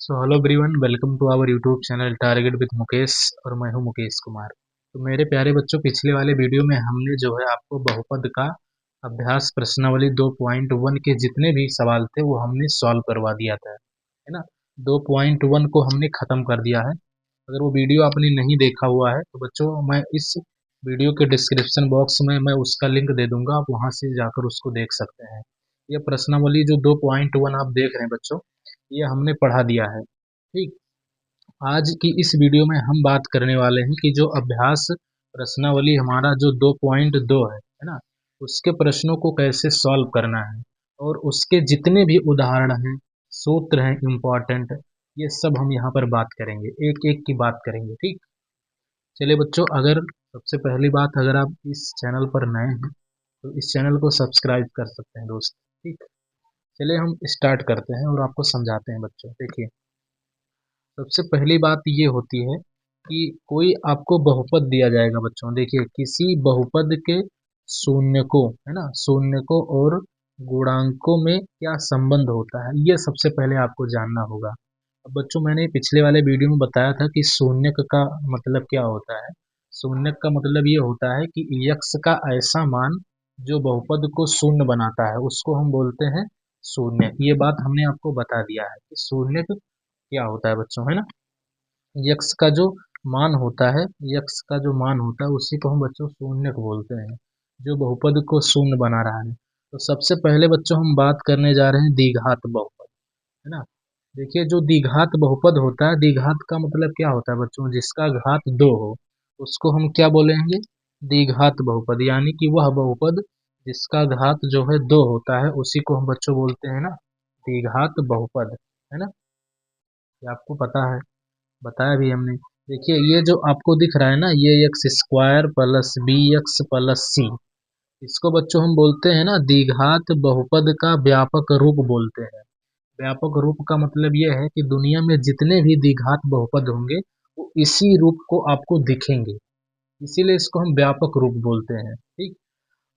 Hello everyone, welcome to our YouTube channel target with Mukesh. और मैं हूं मुकेश कुमार। तो मेरे प्यारे बच्चों, पिछले वाले वीडियो में हमने जो है आपको बहुपद का अभ्यास प्रश्नावली 2.1 के जितने भी सवाल थे वो हमने सॉल्व करवा दिया था, है ना। 2.1 को हमने ख़त्म कर दिया है। अगर वो वीडियो आपने नहीं देखा हुआ है तो बच्चों, मैं इस वीडियो के डिस्क्रिप्शन बॉक्स में मैं उसका लिंक दे दूंगा, आप वहाँ से जाकर उसको देख सकते हैं। ये प्रश्नावली जो 2.1 आप देख रहे हैं बच्चों, ये हमने पढ़ा दिया है। ठीक। आज की इस वीडियो में हम बात करने वाले हैं कि जो अभ्यास प्रश्नावली हमारा जो 2.2 है ना, उसके प्रश्नों को कैसे सॉल्व करना है और उसके जितने भी उदाहरण हैं, सूत्र हैं इम्पोर्टेंट, ये सब हम यहाँ पर बात करेंगे, एक एक की बात करेंगे। ठीक। चलिए बच्चों, अगर सबसे पहली बात, अगर आप इस चैनल पर नए हैं तो इस चैनल को सब्सक्राइब कर सकते हैं दोस्त। ठीक। चलिए हम स्टार्ट करते हैं और आपको समझाते हैं बच्चों। देखिए, सबसे पहली बात ये होती है कि कोई आपको बहुपद दिया जाएगा बच्चों। देखिए, किसी बहुपद के शून्य को, है ना, शून्य को और गुणांकों में क्या संबंध होता है, ये सबसे पहले आपको जानना होगा। अब बच्चों, मैंने पिछले वाले वीडियो में बताया था कि शून्यक का मतलब क्या होता है। शून्यक का मतलब ये होता है कि यक्ष का ऐसा मान जो बहुपद को शून्य बनाता है, उसको हम बोलते हैं शून्य। ये बात हमने आपको बता दिया है कि शून्यक क्या होता है बच्चों, है ना। यक्स का जो मान होता है, यक्स का जो मान होता है उसी को हम बच्चों शून्य को बोलते हैं, जो बहुपद को शून्य बना रहा है। तो सबसे पहले बच्चों हम बात करने जा रहे हैं द्विघात बहुपद, है ना। देखिए, जो द्विघात बहुपद होता है, द्विघात का मतलब क्या होता है बच्चों, जिसका घात दो हो उसको हम क्या बोलेंगे, द्विघात बहुपद। यानी कि वह बहुपद जिसका घात जो है दो होता है उसी को हम बच्चों बोलते हैं ना द्विघात बहुपद, है ना। ये आपको पता है, बताया भी हमने। देखिए, ये जो आपको दिख रहा है ना, ये x square plus B x plus C, इसको बच्चों हम बोलते हैं ना द्विघात बहुपद का व्यापक रूप बोलते हैं। व्यापक रूप का मतलब ये है कि दुनिया में जितने भी द्विघात बहुपद होंगे वो इसी रूप को आपको दिखेंगे, इसीलिए इसको हम व्यापक रूप बोलते हैं। ठीक।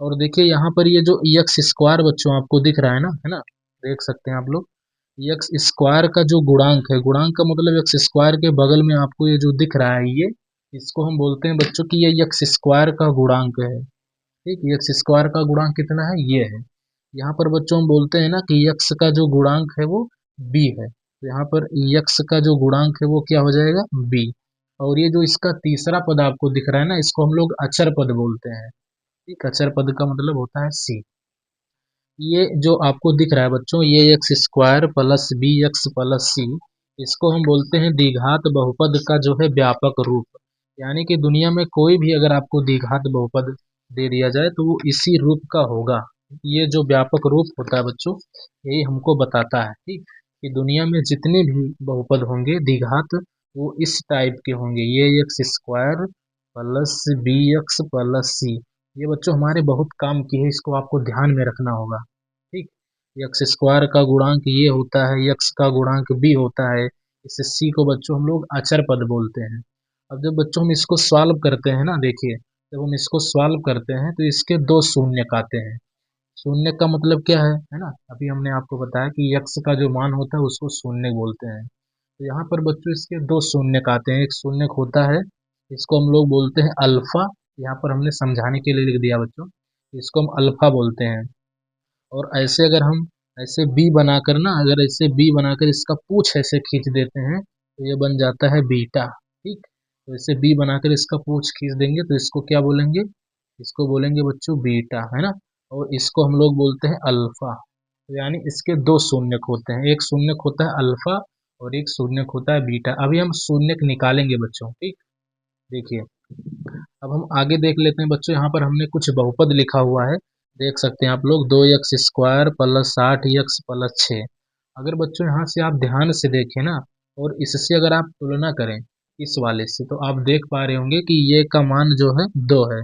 और देखिए, यहाँ पर ये जो एक्स स्क्वायर बच्चों आपको दिख रहा है ना, देख सकते हैं आप लोग। एक्स स्क्वायर का जो गुणांक है, गुणांक का मतलब एक्स स्क्वायर के बगल में आपको ये जो दिख रहा है, ये इसको हम बोलते हैं बच्चों कि ये एक्स स्क्वायर का गुणांक है। ठीक। एक्स स्क्वायर का गुणांक कितना है, ये है। यहाँ पर बच्चों हम बोलते हैं ना कि एक्स का जो गुणांक है वो बी है, तो यहाँ पर एक्स का जो गुणांक है वो क्या हो जाएगा, बी। और ये जो इसका तीसरा पद आपको दिख रहा है ना, इसको हम लोग अचर पद बोलते हैं। ठीक। अचर पद का मतलब होता है सी। ये जो आपको दिख रहा है बच्चों, ये x square plus B x plus C, इसको हम बोलते हैं द्विघात बहुपद का जो है व्यापक रूप। यानी कि दुनिया में कोई भी अगर आपको द्विघात बहुपद दे दिया जाए तो वो इसी रूप का होगा। ये जो व्यापक रूप होता है बच्चों, यही हमको बताता है, ठीक, कि दुनिया में जितने भी बहुपद होंगे द्विघात, वो इस टाइप के होंगे। ये x square plus B x plus C, ये बच्चों हमारे बहुत काम की है, इसको आपको ध्यान में रखना होगा। ठीक। एक्स स्क्वायर का गुणांक ये होता है, एक्स का गुणांक बी होता है, इस सी को बच्चों हम लोग अचर पद बोलते हैं। अब जब बच्चों हम इसको सॉल्व करते हैं ना, देखिए, जब हम इसको सॉल्व करते हैं तो इसके दो शून्यक आते हैं। शून्य का मतलब क्या है ना, अभी हमने आपको बताया कि यक्स का जो मान होता है उसको शून्य बोलते हैं। तो यहाँ पर बच्चों इसके दो शून्यक आते हैं। एक शून्यक होता है, इसको हम लोग बोलते हैं अल्फा, यहाँ पर हमने समझाने के लिए लिख दिया बच्चों, इसको हम अल्फा बोलते हैं। और ऐसे अगर हम ऐसे बी बनाकर ना, अगर ऐसे बी बनाकर इसका पूछ ऐसे खींच देते हैं तो ये बन जाता है बीटा। ठीक। तो ऐसे बी बनाकर इसका पूछ खींच देंगे तो इसको क्या बोलेंगे, इसको बोलेंगे बच्चों बीटा, है ना। और इसको हम लोग बोलते हैं अल्फा। तो यानी इसके दो शून्यक होते हैं, एक शून्यक होता है अल्फा और एक शून्यक होता है बीटा। अभी हम शून्यक निकालेंगे बच्चों। ठीक। देखिए, अब हम आगे देख लेते हैं बच्चों, यहाँ पर हमने कुछ बहुपद लिखा हुआ है, देख सकते हैं आप लोग, 2x² प्लस 60x प्लस 6। अगर बच्चों यहाँ से आप ध्यान से देखें ना, और इससे अगर आप तुलना करें इस वाले से, तो आप देख पा रहे होंगे कि ये का मान जो है 2 है।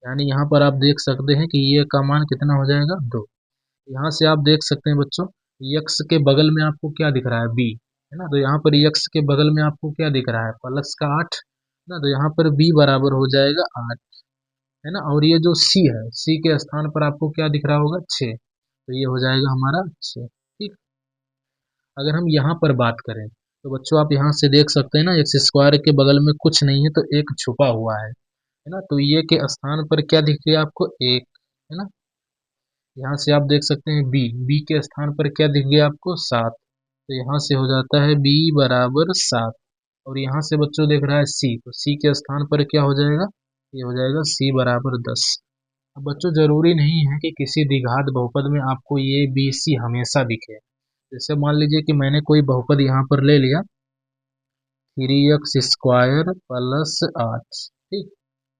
यानी यहाँ पर आप देख सकते हैं कि ये का मान कितना हो जाएगा, 2। यहाँ से आप देख सकते हैं बच्चों, यक्स के बगल में आपको क्या दिख रहा है, बी, है ना। तो यहाँ पर यक्स के बगल में आपको क्या दिख रहा है, प्लस का 8 ना, तो यहाँ पर बी बराबर हो जाएगा 8, है ना। और ये जो सी है, सी के स्थान पर आपको क्या दिख रहा होगा, 6, तो ये हो जाएगा हमारा 6। ठीक। अगर हम यहाँ पर बात करें तो बच्चों आप यहाँ से देख सकते हैं ना, एक्स स्क्वायर के बगल में कुछ नहीं है तो एक छुपा हुआ है ना। तो ये के स्थान पर क्या दिख गया आपको, एक, है ना। यहाँ से आप देख सकते हैं बी, बी के स्थान पर क्या दिख गया आपको, 7। तो यहाँ से हो जाता है बी बराबर 7। और यहाँ से बच्चों देख रहा है सी, तो सी के स्थान पर क्या हो जाएगा, ये हो जाएगा सी बराबर 10। अब बच्चों जरूरी नहीं है कि किसी द्विघात बहुपद में आपको ये बी सी हमेशा दिखे। जैसे मान लीजिए कि मैंने कोई बहुपद यहाँ पर ले लिया, 3x² प्लस 8, ठीक।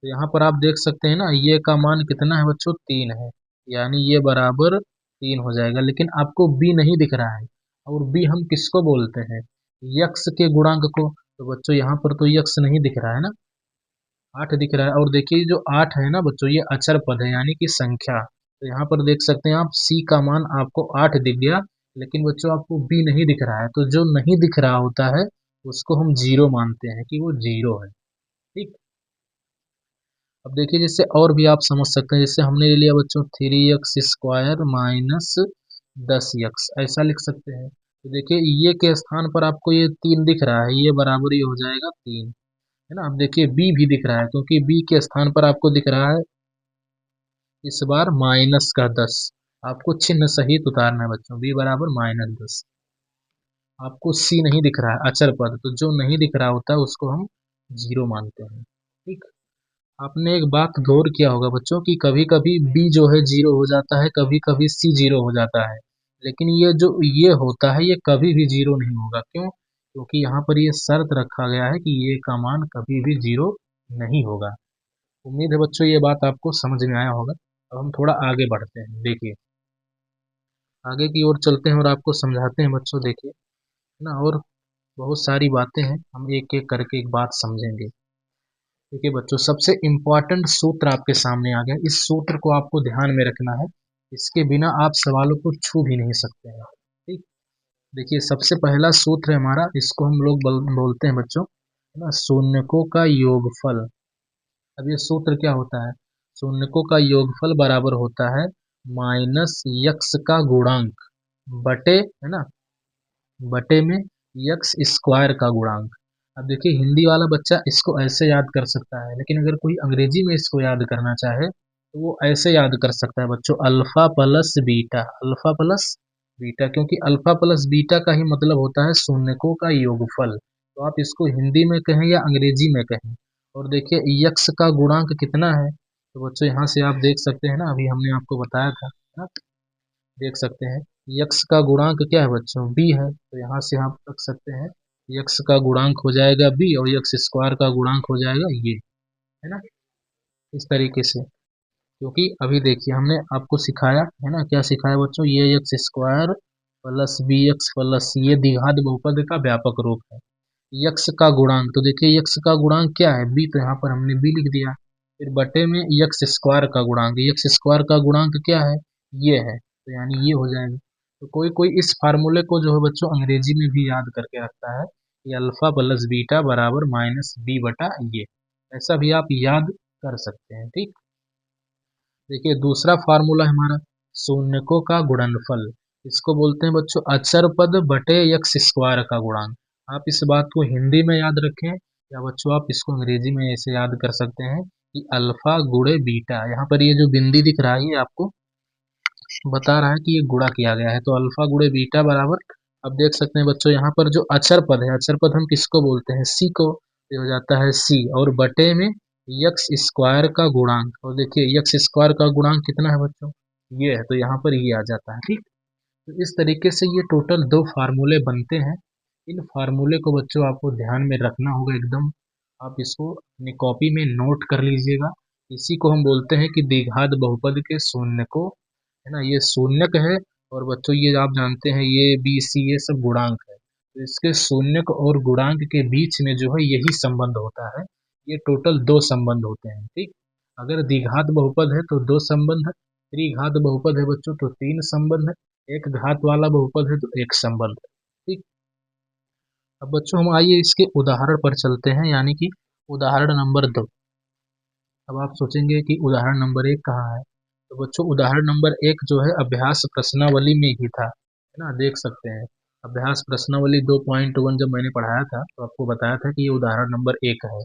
तो यहाँ पर आप देख सकते हैं ना, ये का मान कितना है बच्चों, 3 है, यानी ये बराबर 3 हो जाएगा। लेकिन आपको b नहीं दिख रहा है, और b हम किसको बोलते हैं, यक्स के गुणांक को। तो बच्चों यहाँ पर तो यक्स नहीं दिख रहा है ना, 8 दिख रहा है। और देखिए जो 8 है ना बच्चों, ये अचर पद है यानी कि संख्या। तो यहाँ पर देख सकते हैं आप, c का मान आपको 8 दिख गया, लेकिन बच्चों आपको b नहीं दिख रहा है। तो जो नहीं दिख रहा होता है उसको हम जीरो मानते हैं कि वो जीरो है, ठीक। अब देखिए जिससे और भी आप समझ सकते हैं, जैसे हमने ले लिया बच्चों 3x² माइनस 10x, ऐसा लिख सकते हैं। तो देखिए ये के स्थान पर आपको ये 3 दिख रहा है, ये बराबर ही हो जाएगा 3, है ना। अब देखिए b भी दिख रहा है, क्योंकि b के स्थान पर आपको दिख रहा है इस बार माइनस का 10। आपको चिन्ह सहित उतारना है बच्चों, b बराबर -10। आपको c नहीं दिख रहा है, अचर पद, तो जो नहीं दिख रहा होता है उसको हम जीरो मानते हैं, ठीक। आपने एक बात गौर किया होगा बच्चों कि कभी कभी b जो है जीरो हो जाता है, कभी कभी c जीरो हो जाता है। लेकिन ये जो ये होता है ये कभी भी जीरो नहीं होगा, क्यों, क्योंकि यहाँ पर ये शर्त रखा गया है कि ये का मान कभी भी जीरो नहीं होगा। उम्मीद है बच्चों ये बात आपको समझ में आया होगा। अब हम थोड़ा आगे बढ़ते हैं, देखिए आगे की ओर चलते हैं और आपको समझाते हैं बच्चों, देखिए, है ना। और बहुत सारी बातें हैं, हम एक एक करके एक बात समझेंगे। देखिए बच्चों सबसे इम्पोर्टेंट सूत्र आपके सामने आ गया, इस सूत्र को आपको ध्यान में रखना है, इसके बिना आप सवालों को छू भी नहीं सकते हैं, ठीक। देखिए सबसे पहला सूत्र है हमारा, इसको हम लोग बोलते हैं बच्चों, है ना, शून्यकों का योगफल। अब ये सूत्र क्या होता है, शून्यकों का योगफल बराबर होता है माइनस यक्स का गुणांक बटे, है ना, बटे में यक्स स्क्वायर का गुणांक। अब देखिए हिंदी वाला बच्चा इसको ऐसे याद कर सकता है, लेकिन अगर कोई अंग्रेजी में इसको याद करना चाहे तो वो ऐसे याद कर सकता है बच्चों, alpha plus beta, alpha plus beta, क्योंकि अल्फा प्लस बीटा का ही मतलब होता है शून्यकों का योगफल। तो आप इसको हिंदी में कहें या अंग्रेजी में कहें। और देखिए यक्स का गुणांक कितना है, तो बच्चों यहाँ से आप देख सकते हैं ना, अभी हमने आपको बताया था ना, देख सकते हैं यक्स का गुणांक क्या है बच्चों, b है। तो यहाँ से आप रख सकते हैं यक्स का गुणांक हो जाएगा b, और यक्स स्क्वायर का गुणांक हो जाएगा ये, है ना, इस तरीके से। क्योंकि अभी देखिए हमने आपको सिखाया है ना, क्या सिखाया बच्चों, ये x square plus B x plus ये द्विघात बहुपद का व्यापक रूप है। यक्स का गुणांक, तो देखिए यक्स का गुणांक क्या है, b, तो यहाँ पर हमने b लिख दिया। फिर बटे में यक्स स्क्वायर का गुणांक, यक्स स्क्वायर का गुणांक क्या है, ये है, तो यानी ये हो जाएगा। तो कोई कोई इस फार्मूले को जो है बच्चों अंग्रेजी में भी याद करके रखता है, ये अल्फा प्लस बीटा बराबर माइनस बी बटा ये, ऐसा भी आप याद कर सकते हैं, ठीक। देखिए दूसरा फार्मूला है हमारा शून्यकों का गुणनफल, इसको बोलते हैं बच्चों अचर पद बटे यक्स स्क्वायर का गुणांक। आप इस बात को हिंदी में याद रखें या बच्चों आप इसको अंग्रेजी में ऐसे याद कर सकते हैं कि अल्फा गुणे बीटा, यहाँ पर ये जो बिंदी दिख रहा है ये आपको बता रहा है कि ये गुणा किया गया है, तो अल्फा गुणे बीटा बराबर, अब देख सकते हैं बच्चों यहाँ पर जो अचर पद है, अचर पद हम किसको बोलते हैं, सी को। ये हो जाता है सी, और बटे में यक्स स्क्वायर का गुणांक, और देखिए यक्स स्क्वायर का गुणांक कितना है बच्चों, ये है, तो यहाँ पर ये आ जाता है, ठीक। तो इस तरीके से ये टोटल दो फार्मूले बनते हैं। इन फार्मूले को बच्चों आपको ध्यान में रखना होगा एकदम, आप इसको अपनी कॉपी में नोट कर लीजिएगा। इसी को हम बोलते हैं कि द्विघात बहुपद के शून्य को, है ना, ये शून्यक है। और बच्चों ये आप जानते हैं ये बी सी ये सब गुणांक है, तो इसके शून्यक और गुणांक के बीच में जो है यही संबंध होता है। ये टोटल दो संबंध होते हैं, ठीक। अगर द्विघात बहुपद है तो दो संबंध है, त्रिघात बहुपद है बच्चों तो तीन संबंध है, एक घात वाला बहुपद है तो एक संबंध है, ठीक। अब बच्चों हम आइए इसके उदाहरण पर चलते हैं, यानी कि उदाहरण नंबर 2। अब आप सोचेंगे कि उदाहरण नंबर 1 कहाँ है, तो बच्चों उदाहरण नंबर 1 जो है अभ्यास प्रश्नावली में ही था, है ना, देख सकते हैं। अभ्यास प्रश्नावली 2.1 जब मैंने पढ़ाया था तो आपको बताया था कि ये उदाहरण नंबर 1 है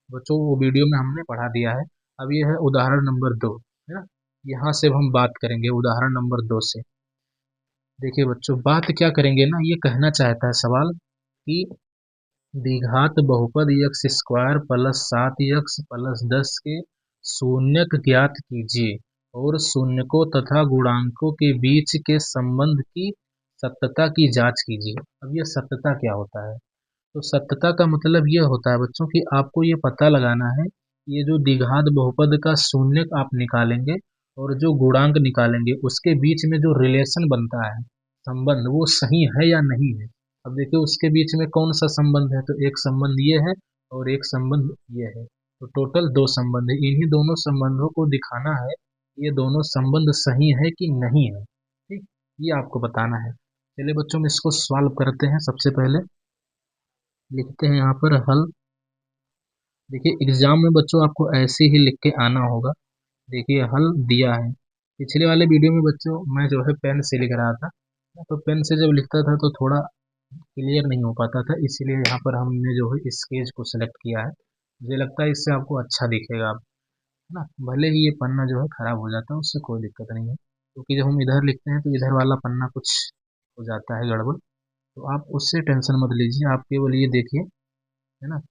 बच्चों, वो वीडियो में हमने पढ़ा दिया है। अब ये है उदाहरण नंबर 2, है ना। यहाँ से हम बात करेंगे उदाहरण नंबर 2 से। देखिए बच्चों, बात क्या करेंगे ना, ये कहना चाहता है सवाल कि द्विघात बहुपद x square plus 7x plus 10 के शून्यक ज्ञात कीजिए और शून्यकों तथा गुणांकों के बीच के संबंध की सत्यता की जांच कीजिए। अब ये सत्यता क्या होता है? तो सत्यता का मतलब ये होता है बच्चों कि आपको ये पता लगाना है कि ये जो द्विघात बहुपद का शून्यक आप निकालेंगे और जो गुणांक निकालेंगे उसके बीच में जो रिलेशन बनता है, संबंध, वो सही है या नहीं है। अब देखिए उसके बीच में कौन सा संबंध है, तो एक संबंध ये है और एक संबंध ये है, तो टोटल 2 संबंध है। इन्हीं दोनों संबंधों को दिखाना है ये दोनों संबंध सही है कि नहीं है, ठीक, ये आपको बताना है। चलिए बच्चों, हम इसको सॉल्व करते हैं। सबसे पहले लिखते हैं यहाँ पर हल। देखिए एग्जाम में बच्चों आपको ऐसे ही लिख के आना होगा। देखिए हल दिया है। पिछले वाले वीडियो में बच्चों मैं जो है पेन से लिख रहा था, तो पेन से जब लिखता था तो थोड़ा क्लियर नहीं हो पाता था, इसीलिए यहाँ पर हमने जो है स्केच को सिलेक्ट किया है। मुझे लगता है इससे आपको अच्छा दिखेगा, है ना। भले ही ये पन्ना जो है खराब हो जाता है, उससे कोई दिक्कत नहीं है, क्योंकि जब हम इधर लिखते हैं तो इधर वाला पन्ना कुछ हो जाता है गड़बड़, तो आप उससे टेंशन मत लीजिए। आप केवल ये देखिए, है ना,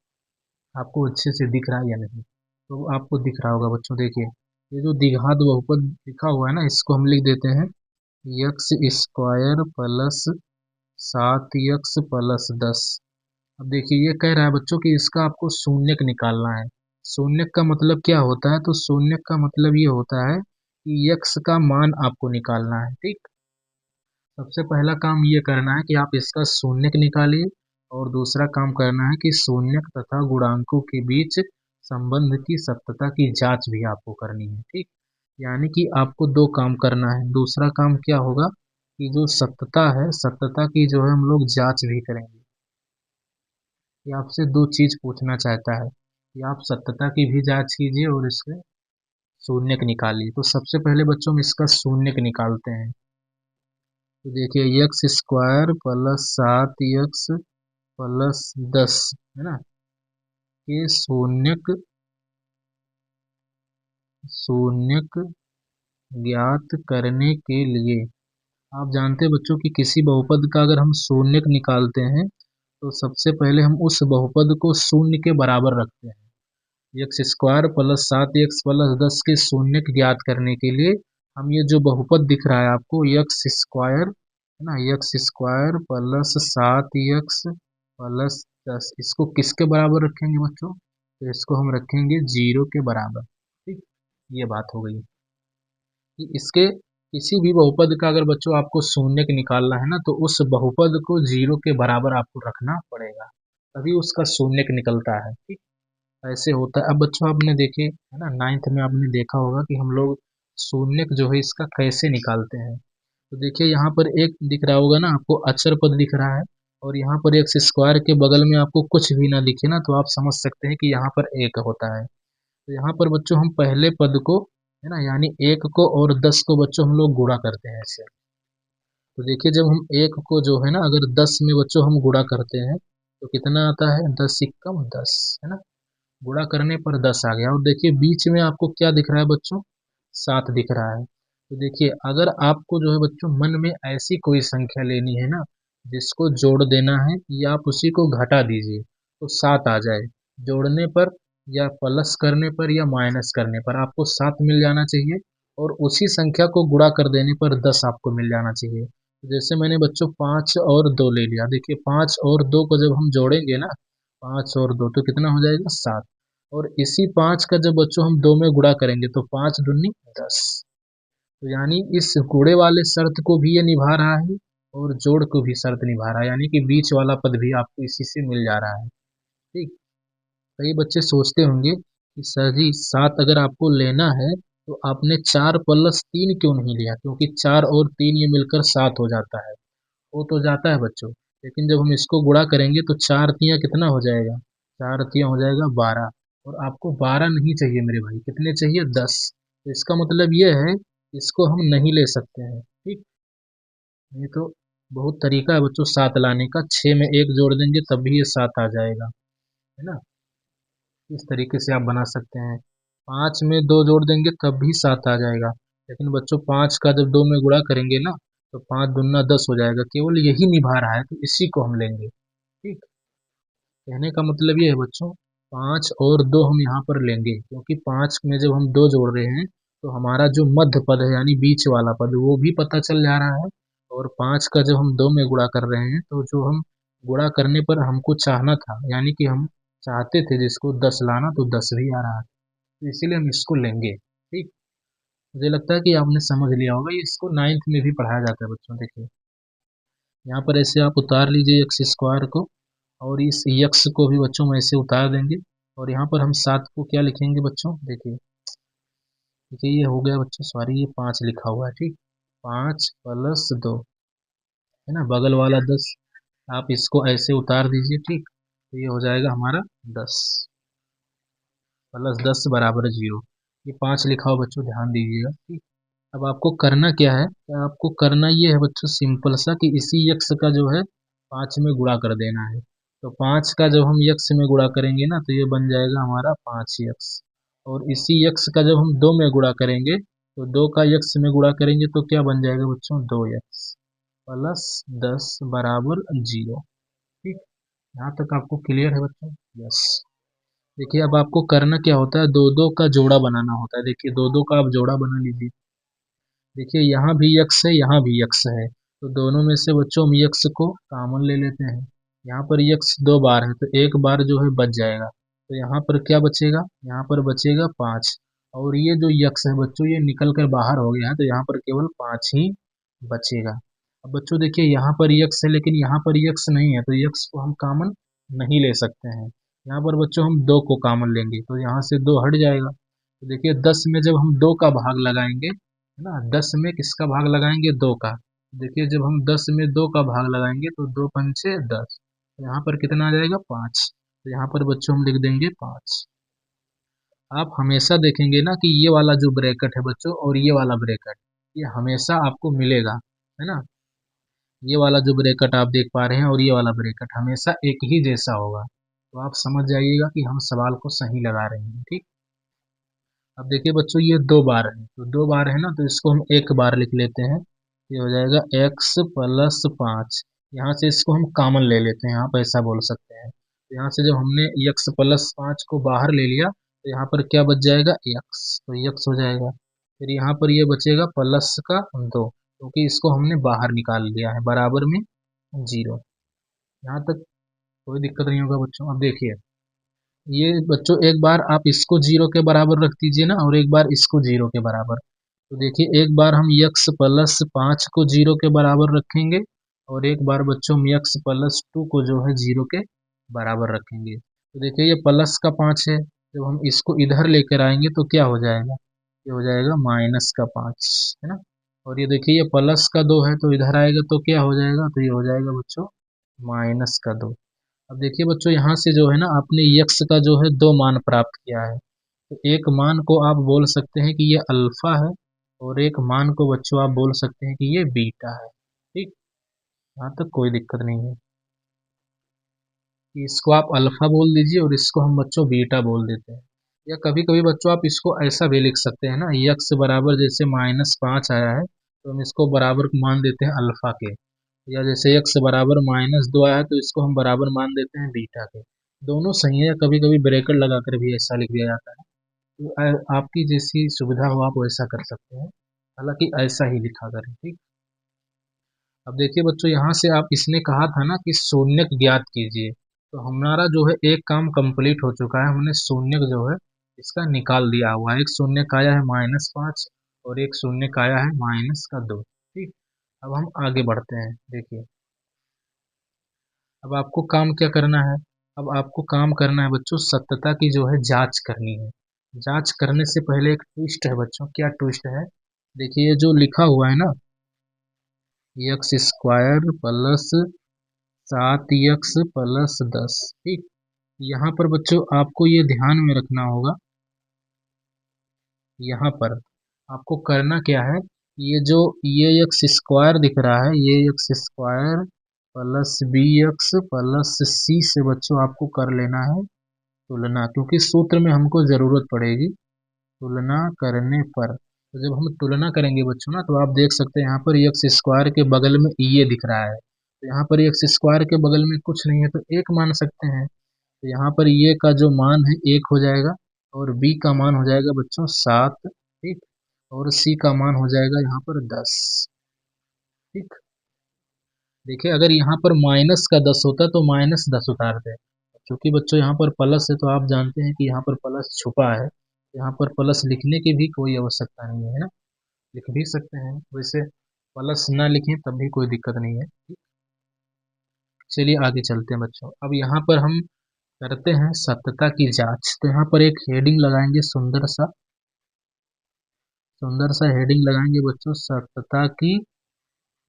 आपको अच्छे से दिख रहा है या नहीं। तो आपको दिख रहा होगा बच्चों। देखिए ये जो द्विघात बहुपद लिखा हुआ है ना, इसको हम लिख देते हैं x square plus 7x plus 10। अब देखिए ये कह रहा है बच्चों कि इसका आपको शून्यक निकालना है। शून्यक का मतलब क्या होता है? तो शून्यक का मतलब ये होता है कि यक्स का मान आपको निकालना है, ठीक। सबसे पहला काम ये करना है कि आप इसका शून्यक निकालिए और दूसरा काम करना है कि शून्यक तथा गुणांकों के बीच संबंध की सत्यता की जांच भी आपको करनी है, ठीक। यानी कि आपको 2 काम करना है। दूसरा काम क्या होगा कि जो सत्यता है, सत्यता की जो है हम लोग जांच भी करेंगे। ये आपसे 2 चीज पूछना चाहता है कि आप सत्यता की भी जांच कीजिए और इसके शून्यक निकालिए। तो सबसे पहले बच्चों हम इसका शून्यक निकालते हैं। तो देखिए x square plus 7x plus 10, है ना, के शून्यक ज्ञात करने के लिए आप जानते हैं बच्चों कि किसी बहुपद का अगर हम शून्यक निकालते हैं तो सबसे पहले हम उस बहुपद को शून्य के बराबर रखते हैं। X square plus 7x plus 10 के शून्यक ज्ञात करने के लिए हम ये जो बहुपद दिख रहा है आपको यक्स स्क्वायर, है ना, x square plus 7x plus 10, इसको किसके बराबर रखेंगे बच्चों? तो इसको हम रखेंगे 0 के बराबर, ठीक। ये बात हो गई कि इसके किसी भी बहुपद का अगर बच्चों आपको शून्यक निकालना है ना, तो उस बहुपद को 0 के बराबर आपको रखना पड़ेगा, तभी उसका शून्यक निकलता है, ठीक। ऐसे होता है। अब बच्चों आपने देखे है ना, 9th में आपने देखा होगा कि हम लोग शून्यक जो है इसका कैसे निकालते हैं। तो देखिए यहाँ पर एक दिख रहा होगा ना आपको, अचर पद दिख रहा है, और यहाँ पर एक्स स्क्वायर के बगल में आपको कुछ भी ना दिखे ना, तो आप समझ सकते हैं कि यहाँ पर एक होता है। तो यहाँ पर बच्चों हम पहले पद को, है ना, यानी 1 को और 10 को बच्चों हम लोग गुणा करते हैं ऐसे। तो देखिए जब हम 1 को जो है ना अगर 10 में बच्चों हम गुणा करते हैं तो कितना आता है? 10 इक्कम 10, है ना। गुणा करने पर 10 आ गया। और देखिए बीच में आपको क्या दिख रहा है बच्चों? 7 दिख रहा है। तो देखिए अगर आपको जो है बच्चों मन में ऐसी कोई संख्या लेनी है ना जिसको जोड़ देना है, या आप उसी को घटा दीजिए तो 7 आ जाए। जोड़ने पर या प्लस करने पर या माइनस करने पर आपको 7 मिल जाना चाहिए, और उसी संख्या को गुणा कर देने पर 10 आपको मिल जाना चाहिए। तो जैसे मैंने बच्चों 5 और 2 ले लिया। देखिए 5 और 2 को जब हम जोड़ेंगे ना, 5 और 2 तो कितना हो जाएगा? 7। और इसी 5 का जब बच्चों हम 2 में गुणा करेंगे तो 5 दूनी 10। तो यानी इस गुणे वाले शर्त को भी ये निभा रहा है और जोड़ को भी शर्त निभा रहा है, यानी कि बीच वाला पद भी आपको इसी से मिल जा रहा है, ठीक। कई बच्चे सोचते होंगे कि सर जी 7 अगर आपको लेना है तो आपने 4 प्लस 3 क्यों नहीं लिया, क्योंकि 4 और 3 ये मिलकर 7 हो जाता है। वो तो जाता है बच्चों, लेकिन जब हम इसको गुणा करेंगे तो 4 तियां कितना हो जाएगा? 4 तियां हो जाएगा 12, और आपको 12 नहीं चाहिए मेरे भाई, कितने चाहिए? 10। तो इसका मतलब ये है इसको हम नहीं ले सकते हैं, ठीक। नहीं तो बहुत तरीका है बच्चों 7 लाने का। 6 में 1 जोड़ देंगे तब भी ये 7 आ जाएगा, है ना। इस तरीके से आप बना सकते हैं। 5 में 2 जोड़ देंगे तब भी 7 आ जाएगा। लेकिन बच्चों 5 का जब 2 में गुणा करेंगे ना तो 5 दूना 10 हो जाएगा। केवल यही निभा रहा है तो इसी को हम लेंगे। ठीक, कहने का मतलब ये है बच्चों, 5 और 2 हम यहाँ पर लेंगे, क्योंकि 5 में जब हम 2 जोड़ रहे हैं तो हमारा जो मध्य पद है यानी बीच वाला पद वो भी पता चल जा रहा है। और 5 का जब हम 2 में गुणा कर रहे हैं तो जो हम गुणा करने पर हमको चाहना था, यानी कि हम चाहते थे जिसको 10 लाना, तो 10 भी आ रहा है। तो इसीलिए हम इसको लेंगे। ठीक, मुझे लगता है कि आपने समझ लिया होगा। ये इसको 9th में भी पढ़ाया जाता है बच्चों। देखिए यहाँ पर ऐसे आप उतार लीजिए एक्स स्क्वायर को, और इस यक्स को भी बच्चों में ऐसे उतार देंगे। और यहाँ पर हम 7 को क्या लिखेंगे बच्चों, देखिए देखिए ये हो गया बच्चों, सॉरी ये 5 लिखा हुआ है। ठीक, 5 प्लस 2 है ना, बगल वाला 10 आप इसको ऐसे उतार दीजिए। ठीक, तो ये हो जाएगा हमारा 10 प्लस 10 बराबर 0। ये 5 लिखा हुआ बच्चों, ध्यान दीजिएगा। ठीक, अब आपको करना क्या है, आपको करना ये है बच्चों सिंपल सा कि इसी यक्स का जो है 5 में गुणा कर देना है। तो 5 का जब हम यक्स में गुणा करेंगे ना तो ये बन जाएगा हमारा 5 यक्स। और इसी यक्स का जब हम 2 में गुणा करेंगे तो 2 का यक्स में गुणा करेंगे तो क्या बन जाएगा बच्चों, 2 यक्स प्लस 10 बराबर 0। ठीक, यहाँ तक आपको क्लियर है बच्चों? यस। देखिए अब आपको करना क्या होता है, दो दो का जोड़ा बनाना होता है। देखिए दो दो का आप जोड़ा बना लीजिए। देखिए यहाँ भी यक्स है, यहाँ भी यक्स है, तो दोनों में से बच्चों हम यक्स को कॉमन ले लेते हैं। यहाँ पर यक्स 2 बार है तो 1 बार जो है बच जाएगा। तो यहाँ पर क्या बचेगा, यहाँ पर बचेगा 5। और ये जो यक्स है बच्चों ये निकल कर बाहर हो गया है, तो यहाँ पर केवल 5 ही बचेगा। अब बच्चों देखिए यहाँ पर यक्स है लेकिन यहाँ पर यक्स नहीं है, तो यक्स को हम कॉमन नहीं ले सकते हैं। यहाँ पर बच्चों हम 2 को कॉमन लेंगे तो यहाँ से 2 हट जाएगा। तो देखिए 10 में जब हम 2 का भाग लगाएंगे, है ना, 10 में किसका भाग लगाएंगे, 2 का। देखिए जब हम 10 में 2 का भाग लगाएंगे तो 2 पंचे 10, तो यहाँ पर कितना आ जाएगा, 5। तो यहाँ पर बच्चों हम लिख देंगे 5। आप हमेशा देखेंगे ना कि ये वाला जो ब्रैकेट है बच्चों और ये वाला ब्रैकेट ये हमेशा आपको मिलेगा, है ना। ये वाला जो ब्रैकेट आप देख पा रहे हैं और ये वाला ब्रैकेट हमेशा एक ही जैसा होगा। तो आप समझ जाइएगा कि हम सवाल को सही लगा रहे हैं। ठीक, अब देखिए बच्चों ये 2 बार है, तो 2 बार है ना, तो इसको हम 1 बार लिख लेते हैं। ये हो जाएगा x प्लस 5। यहाँ से इसको हम कॉमन ले लेते हैं, आप ऐसा बोल सकते हैं। तो यहाँ से जब हमने x प्लस 5 को बाहर ले लिया तो यहाँ पर क्या बच जाएगा, x, तो x हो जाएगा। फिर यहाँ पर ये बचेगा प्लस का 2, क्योंकि इसको हमने बाहर निकाल लिया है, बराबर में 0। यहाँ तक कोई दिक्कत नहीं होगा बच्चों। अब देखिए ये बच्चों एक बार आप इसको 0 के बराबर रख दीजिए ना, और एक बार इसको 0 के बराबर। तो देखिए एक बार हम यक्स प्लस 5 को 0 के बराबर रखेंगे, और एक बार बच्चों हम यक्स प्लस 2 को जो है 0 के बराबर रखेंगे। तो देखिए ये प्लस का 5 है, जब हम इसको इधर लेकर आएंगे तो क्या हो जाएगा, ये हो जाएगा माइनस का 5, है ना। और ये देखिए ये प्लस का 2 है, तो इधर आएगा तो क्या हो जाएगा, तो ये हो जाएगा बच्चों माइनस का 2। अब देखिए बच्चों यहाँ से जो है ना आपने यक्स का जो है 2 मान प्राप्त किया है। तो एक मान को आप बोल सकते हैं कि ये अल्फा है, और एक मान को बच्चों आप बोल सकते हैं कि ये बीटा है। ठीक, यहाँ तक कोई दिक्कत नहीं है कि इसको आप अल्फा बोल दीजिए और इसको हम बच्चों बीटा बोल देते हैं। या कभी कभी बच्चों आप इसको ऐसा भी लिख सकते हैं ना, यक्स बराबर जैसे -5 आया है तो हम इसको बराबर मान देते हैं अल्फा के। या जैसे x बराबर -2 आया है तो इसको हम बराबर मान देते हैं बीटा के। दोनों सही है, या कभी कभी ब्रैकेट लगाकर भी ऐसा लिख दिया जाता है। तो आपकी जैसी सुविधा हो आप वैसा कर सकते हैं, हालांकि ऐसा ही लिखा करें। ठीक, अब देखिए बच्चों यहाँ से आप इसने कहा था ना कि शून्यक ज्ञात कीजिए, तो हमारा जो है एक काम कंप्लीट हो चुका है। हमने शून्यक जो है इसका निकाल दिया हुआ है। एक शून्यक आया है -5 और एक शून्यक आया है -2। ठीक, अब हम आगे बढ़ते हैं। देखिए अब आपको काम क्या करना है, अब आपको काम करना है बच्चों सत्यता की जो है जांच करनी है। जांच करने से पहले एक ट्विस्ट है बच्चों, क्या ट्विस्ट है, देखिए ये जो लिखा हुआ है ना x square plus 7x plus 10। ठीक, यहाँ पर बच्चों आपको ये ध्यान में रखना होगा, यहाँ पर आपको करना क्या है, ये जो ये एक्स स्क्वायर दिख रहा है, ये x square plus B x plus C से बच्चों आपको कर लेना है तुलना, क्योंकि सूत्र में हमको ज़रूरत पड़ेगी तुलना करने पर। तो जब हम तुलना करेंगे बच्चों ना, तो आप देख सकते हैं यहाँ पर एक्स स्क्वायर के बगल में ये दिख रहा है, तो यहाँ पर एक्स स्क्वायर के बगल में कुछ नहीं है तो एक मान सकते हैं। तो यहाँ पर ये का जो मान है एक हो जाएगा, और बी का मान हो जाएगा बच्चों 7, ठीक, और सी का मान हो जाएगा यहाँ पर 10, ठीक। देखिए अगर यहाँ पर माइनस का 10 होता तो माइनस 10 उतारते, क्योंकि बच्चों यहाँ पर प्लस है तो आप जानते हैं कि यहाँ पर प्लस छुपा है, यहाँ पर प्लस लिखने की भी कोई आवश्यकता नहीं है ना, लिख भी सकते हैं वैसे, प्लस ना लिखें तब भी कोई दिक्कत नहीं है, ठीक। चलिए आगे चलते हैं बच्चों। अब यहाँ पर हम करते हैं सत्यता की जांच। तो यहाँ पर एक हेडिंग लगाएंगे, सुंदर सा हेडिंग लगाएंगे बच्चों, सत्यता की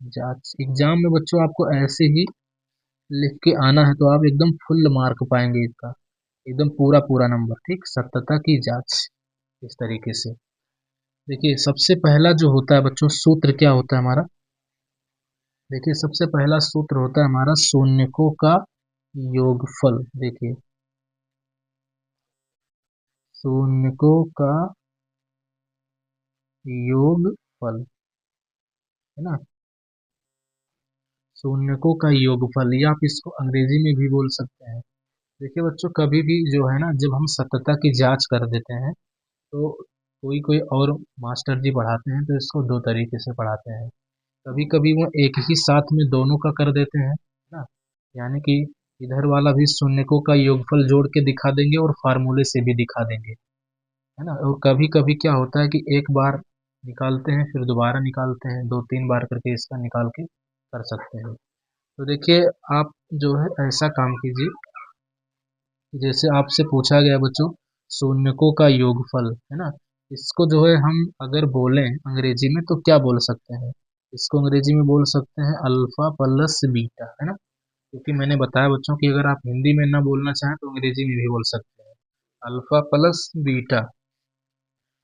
जांच। एग्जाम में बच्चों आपको ऐसे ही लिख के आना है तो आप एकदम फुल मार्क पाएंगे इसका, एकदम पूरा पूरा नंबर, ठीक। सत्यता की जांच इस तरीके से। देखिए सबसे पहला जो होता है बच्चों सूत्र क्या होता है हमारा, देखिए सबसे पहला सूत्र होता है हमारा शून्यकों का योगफल। देखिए शून्यकों का योगफल, है ना, शून्यकों का योगफल, या आप इसको अंग्रेजी में भी बोल सकते हैं। देखिए बच्चों कभी भी जो है ना, जब हम सत्यता की जांच कर देते हैं तो कोई कोई और मास्टर जी पढ़ाते हैं तो इसको दो तरीके से पढ़ाते हैं। कभी कभी वो एक ही साथ में दोनों का कर देते हैं ना, यानी कि इधर वाला भी शून्यकों का योगफल जोड़ के दिखा देंगे और फार्मूले से भी दिखा देंगे, है ना। और कभी कभी क्या होता है कि एक बार निकालते हैं फिर दोबारा निकालते हैं, दो तीन बार करके इसका निकाल के कर सकते हैं। तो देखिए आप जो है ऐसा काम कीजिए, जैसे आपसे पूछा गया बच्चों शून्यकों का योगफल, है ना, इसको जो है हम अगर बोलें अंग्रेजी में तो क्या बोल सकते हैं, इसको अंग्रेजी में बोल सकते हैं अल्फा प्लस बीटा, है ना। क्योंकि मैंने बताया बच्चों कि अगर आप हिंदी में ना बोलना चाहें तो अंग्रेजी में भी बोल सकते हैं, अल्फा प्लस बीटा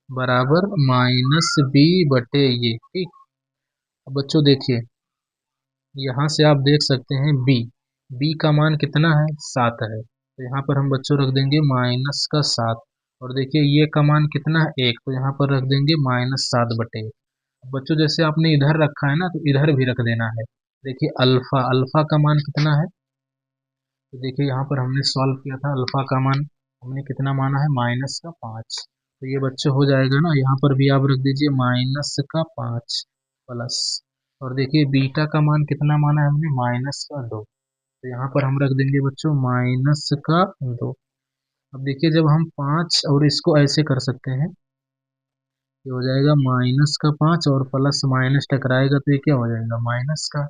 बराबर माइनस बी बटे ये, ठीक। अब बच्चों देखिए यहाँ से आप देख सकते हैं बी का मान कितना है 7 है, तो यहाँ पर हम बच्चों रख देंगे माइनस का 7। और देखिए ये का मान कितना है 1, तो यहाँ पर रख देंगे माइनस 7 बटे। बच्चों जैसे आपने इधर रखा है ना तो इधर भी रख देना है। देखिए अल्फा अल्फा का मान कितना है, तो देखिए यहाँ पर हमने सॉल्व किया था, अल्फा का मान हमने कितना माना है माइनस का 5, तो ये बच्चे हो जाएगा ना, यहाँ पर भी आप रख दीजिए माइनस का 5 प्लस। और देखिए बीटा का मान कितना माना है हमने माइनस का 2, तो यहाँ पर हम रख देंगे बच्चों माइनस का 2। अब देखिए जब हम 5 और इसको ऐसे कर सकते हैं, ये हो जाएगा माइनस का 5 और प्लस माइनस टकराएगा तो ये क्या हो जाएगा माइनस का।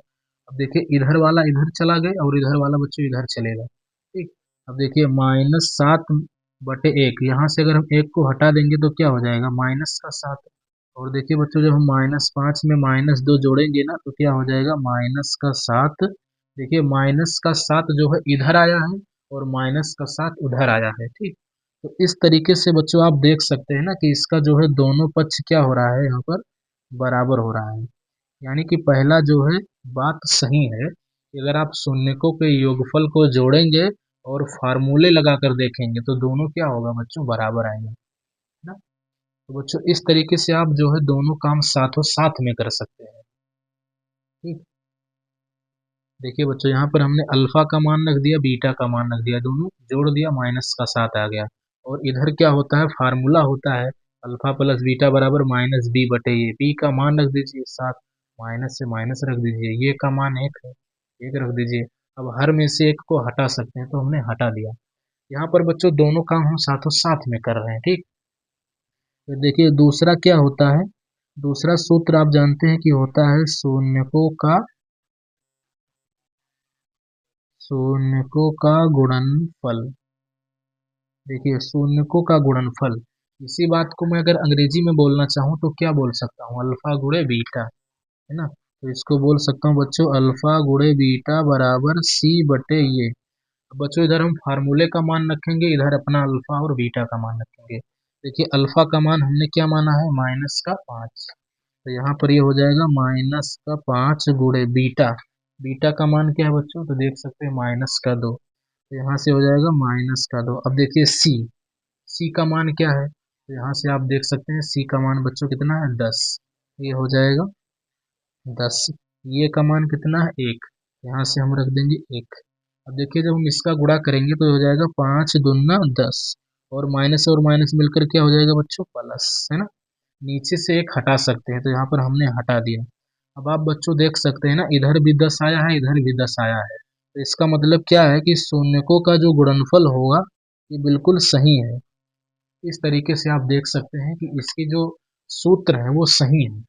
अब देखिए इधर वाला इधर चला गया और इधर वाला बच्चों इधर चलेगा, ठीक। अब देखिए माइनस 7 बटे 1, यहाँ से अगर हम 1 को हटा देंगे तो क्या हो जाएगा माइनस का 7। और देखिए बच्चों जब हम माइनस 5 में माइनस 2 जोड़ेंगे ना तो क्या हो जाएगा माइनस का 7। देखिए माइनस का 7 जो है इधर आया है और माइनस का 7 उधर आया है, ठीक। तो इस तरीके से बच्चों आप देख सकते हैं ना कि इसका जो है दोनों पक्ष क्या हो रहा है यहाँ पर बराबर हो रहा है, यानी कि पहला जो है बात सही है कि अगर आप शून्यकों के योगफल को जोड़ेंगे और फार्मूले लगाकर देखेंगे तो दोनों क्या होगा बच्चों बराबर आएंगे, है ना। तो बच्चों इस तरीके से आप जो है दोनों काम साथों साथ में कर सकते हैं, ठीक। देखिए बच्चों यहाँ पर हमने अल्फा का मान रख दिया बीटा का मान रख दिया, दोनों जोड़ दिया माइनस का 7 आ गया। और इधर क्या होता है फार्मूला होता है अल्फा प्लस बीटा बराबर माइनस बी बटे ये, बी का मान रख दीजिए 7, माइनस से माइनस रख दीजिए, ये का मान 1 है 1 रख दीजिए। अब हर में से एक को हटा सकते हैं तो हमने हटा दिया। यहाँ पर बच्चों दोनों काम हम साथों साथ में कर रहे हैं, ठीक। फिर देखिए दूसरा क्या होता है, दूसरा सूत्र आप जानते हैं कि होता है शून्यकों का गुणनफल। देखिए शून्यकों का गुणनफल, इसी बात को मैं अगर अंग्रेजी में बोलना चाहूँ तो क्या बोल सकता हूँ अल्फा गुणे बीटा, है ना। तो इसको बोल सकता हूँ बच्चों अल्फा गुणे बीटा बराबर सी बटे ये। अब बच्चों इधर हम फार्मूले का मान रखेंगे, इधर अपना अल्फा और बीटा का मान रखेंगे। देखिए अल्फा का मान हमने क्या माना है माइनस का 5, तो यहाँ पर ये हो जाएगा माइनस का 5 गुणे बीटा। बीटा का मान क्या है बच्चों, तो देख सकते हैं -2। तो यहाँ से हो जाएगा -2। अब देखिए सी, सी का मान क्या है, तो यहाँ से आप देख सकते हैं सी का मान बच्चों कितना है, 10। ये हो जाएगा 10। ये का मान कितना है, 1। यहाँ से हम रख देंगे 1। अब देखिए जब हम इसका गुणा करेंगे तो हो जाएगा 5 दूना 10, और माइनस मिलकर क्या हो जाएगा बच्चों, प्लस, है ना। नीचे से एक हटा सकते हैं, तो यहाँ पर हमने हटा दिया। अब आप बच्चों देख सकते हैं ना, इधर भी 10 आया है, इधर भी 10 आया है। तो इसका मतलब क्या है कि शून्यकों का जो गुणनफल होगा ये बिल्कुल सही है। इस तरीके से आप देख सकते हैं कि इसकी जो सूत्र है वो सही है।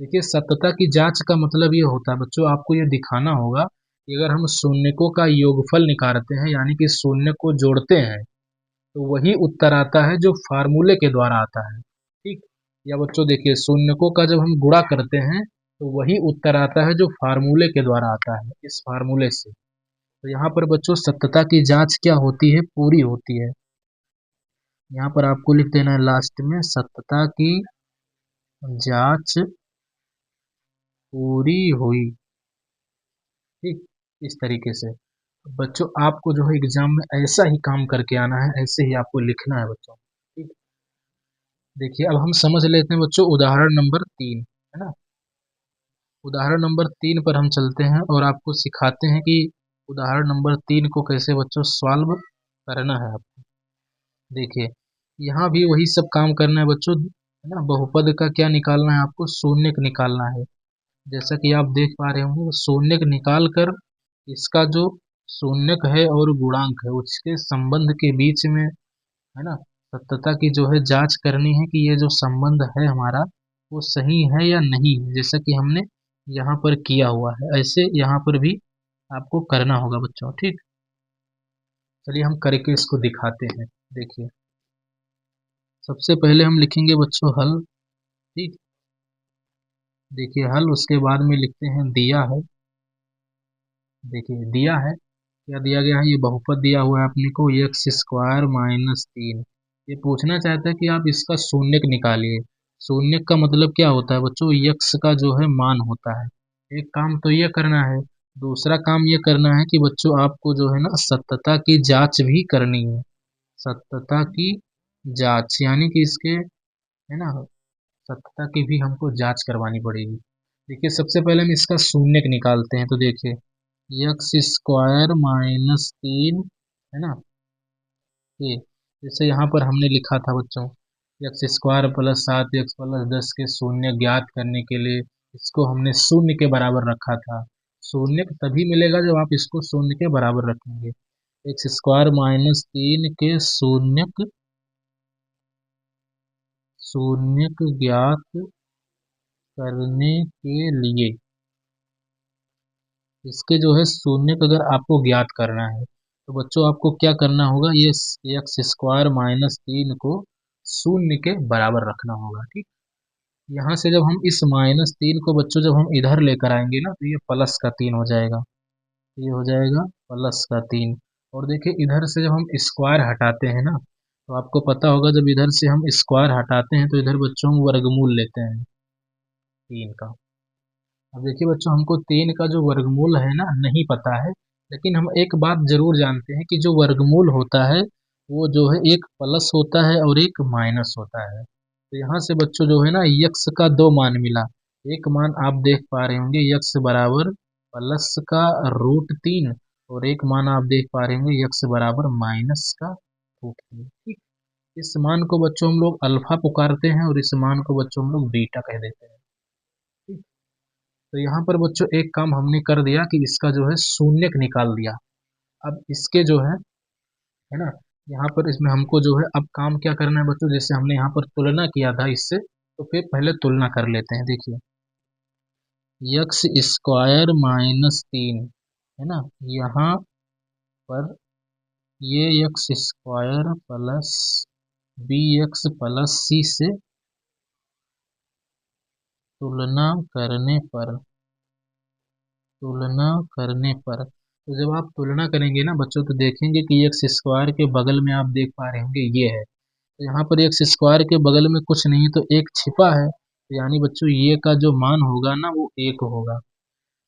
देखिए सत्यता की जांच का मतलब ये होता है बच्चों, आपको ये दिखाना होगा कि अगर हम शून्यकों का योगफल निकालते हैं, यानी कि शून्य को जोड़ते हैं, तो वही उत्तर आता है जो फार्मूले के द्वारा आता है। ठीक, या बच्चों देखिए शून्यकों का जब हम गुणा करते हैं तो वही उत्तर आता है जो फार्मूले के द्वारा आता है, इस फार्मूले से। तो यहाँ पर बच्चों सत्यता की जांच क्या होती है, पूरी होती है। यहाँ पर आपको लिख देना है लास्ट में, सत्यता की जांच पूरी हुई। ठीक, इस तरीके से बच्चों आपको जो है एग्जाम में ऐसा ही काम करके आना है, ऐसे ही आपको लिखना है बच्चों। ठीक, देखिए अब हम समझ लेते हैं बच्चों उदाहरण नंबर 3, है ना। उदाहरण नंबर 3 पर हम चलते हैं और आपको सिखाते हैं कि उदाहरण नंबर 3 को कैसे बच्चों सॉल्व करना है आपको। देखिए यहाँ भी वही सब काम करना है बच्चों, है ना। बहुपद का क्या निकालना है आपको, शून्यक निकालना है। जैसा कि आप देख पा रहे होंगे शून्यक निकाल कर इसका जो शून्यक है और गुणांक है उसके संबंध के बीच में, है ना, सत्यता की जो है जांच करनी है कि ये जो संबंध है हमारा वो सही है या नहीं है, जैसा कि हमने यहाँ पर किया हुआ है, ऐसे यहाँ पर भी आपको करना होगा बच्चों। ठीक, चलिए हम करके इसको दिखाते हैं। देखिए सबसे पहले हम लिखेंगे बच्चों हल। ठीक, देखिए हल, उसके बाद में लिखते हैं दिया है। देखिए दिया है, क्या दिया गया है, ये बहुपद दिया हुआ है अपने को x² - 3। ये पूछना चाहता है कि आप इसका शून्यक निकालिए। शून्यक का मतलब क्या होता है बच्चों, यक्स का जो है मान होता है। एक काम तो ये करना है, दूसरा काम ये करना है कि बच्चों आपको जो है ना सत्यता की जांच भी करनी है। सत्यता की जांच यानी कि इसके, है ना, सत्यता की भी हमको जांच करवानी पड़ेगी। देखिए सबसे पहले हम इसका शून्यक निकालते हैं, तो देखिए x² - 3, है ना। ये जैसे यहाँ पर हमने लिखा था बच्चों, x² + 7x + 10 के शून्य ज्ञात करने के लिए इसको हमने शून्य के बराबर रखा था। शून्य तभी मिलेगा जब आप इसको शून्य के बराबर रखेंगे। x² - 3 के शून्यक ज्ञात करने के लिए, इसके जो है शून्यक अगर आपको ज्ञात करना है तो बच्चों आपको क्या करना होगा, ये x² - 3 को शून्य के बराबर रखना होगा। ठीक, यहाँ से जब हम इस -3 को बच्चों जब हम इधर लेकर आएंगे ना तो ये +3 हो जाएगा। ये हो जाएगा +3। और देखिए इधर से जब हम स्क्वायर हटाते हैं ना, तो आपको पता होगा जब इधर से हम स्क्वायर हटाते हैं तो इधर बच्चों हम वर्गमूल लेते हैं 3 का। अब देखिए बच्चों हमको 3 का जो वर्गमूल है ना नहीं पता है, लेकिन हम एक बात जरूर जानते हैं कि जो वर्गमूल होता है वो जो है एक प्लस होता है और एक माइनस होता है। तो यहाँ से बच्चों जो है ना यक्स का 2 मान मिला। एक मान आप देख पा रहे होंगे यक्स बराबर प्लस का √3, और एक मान आप देख पा रहे होंगे यक्स बराबर माइनस का √3। ठीक, इस मान को बच्चों हम लोग अल्फा पुकारते हैं और इस मान को बच्चों हम लोग बीटा कह देते हैं। ठीक, तो यहाँ पर बच्चों एक काम हमने कर दिया कि इसका जो है शून्यक निकाल दिया। अब इसके जो है ना, यहाँ पर इसमें हमको जो है अब काम क्या करना है बच्चों, जैसे हमने यहाँ पर तुलना किया था इससे, तो फिर पहले तुलना कर लेते हैं। देखिए x² - 3, है ना, यहाँ पर ये x² + bx + c से तुलना करने पर, तो जब आप तुलना करेंगे ना बच्चों तो देखेंगे कि x² के बगल में आप देख पा रहे होंगे ये है, तो यहाँ पर x² के बगल में कुछ नहीं तो एक छिपा है, तो यानी बच्चों ये का जो मान होगा ना वो 1 होगा।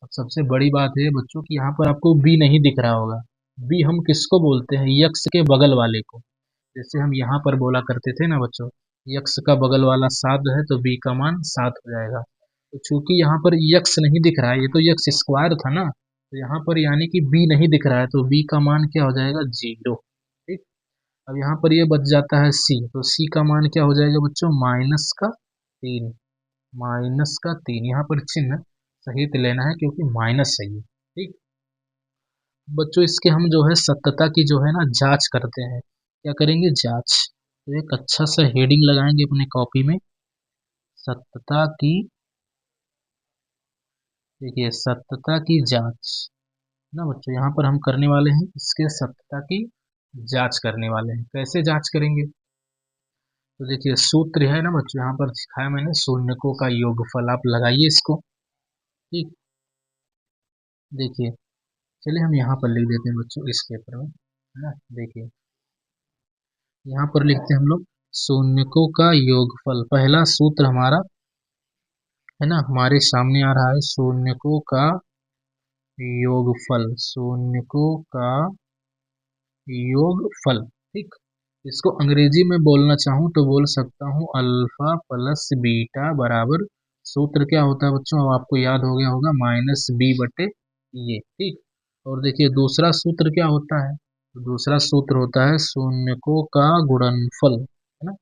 अब सबसे बड़ी बात है बच्चों कि यहाँ पर आपको बी नहीं दिख रहा होगा। बी हम किसको बोलते हैं? यक्स के बगल वाले को। जैसे हम यहाँ पर बोला करते थे ना बच्चों, यक्स का बगल वाला 7 है तो बी का मान 7 हो जाएगा। तो चूंकि यहाँ पर यक्स नहीं दिख रहा है, ये तो यक्स स्क्वायर था ना, तो यहाँ पर यानी कि बी नहीं दिख रहा है तो बी का मान क्या हो जाएगा? 0। ठीक। अब यहाँ पर ये बच जाता है सी, तो सी का मान क्या हो जाएगा बच्चों? -3। -3 यहाँ पर चिन्ह सहित लेना है क्योंकि माइनस सही है। ठीक। बच्चों इसके हम जो है सत्यता की जो है ना जांच करते हैं। क्या करेंगे? जांच। तो एक अच्छा सा हेडिंग लगाएंगे अपने कॉपी में, सत्यता की, देखिए सत्यता की जांच ना बच्चों, यहाँ पर हम करने वाले हैं इसके सत्यता की जांच करने वाले हैं। कैसे जांच करेंगे? तो देखिए सूत्र है ना बच्चों, यहाँ पर सिखाया मैंने, शून्यकों का योगफल। आप लगाइए इसको। ठीक। देखिए चलिए हम यहाँ पर लिख देते हैं बच्चों इस पेपर में, है ना। देखिए यहाँ पर लिखते हैं हम लोग शून्यकों का योगफल। पहला सूत्र हमारा है ना हमारे सामने आ रहा है, शून्यकों का योगफल। शून्यकों का योगफल। ठीक। इसको अंग्रेजी में बोलना चाहूँ तो बोल सकता हूँ अल्फा प्लस बीटा बराबर, सूत्र क्या होता है बच्चों? अब आपको याद हो गया होगा, -b/, ये। ठीक। और देखिए दूसरा सूत्र क्या होता है? तो दूसरा सूत्र होता है शून्यकों का गुणनफल, है ना।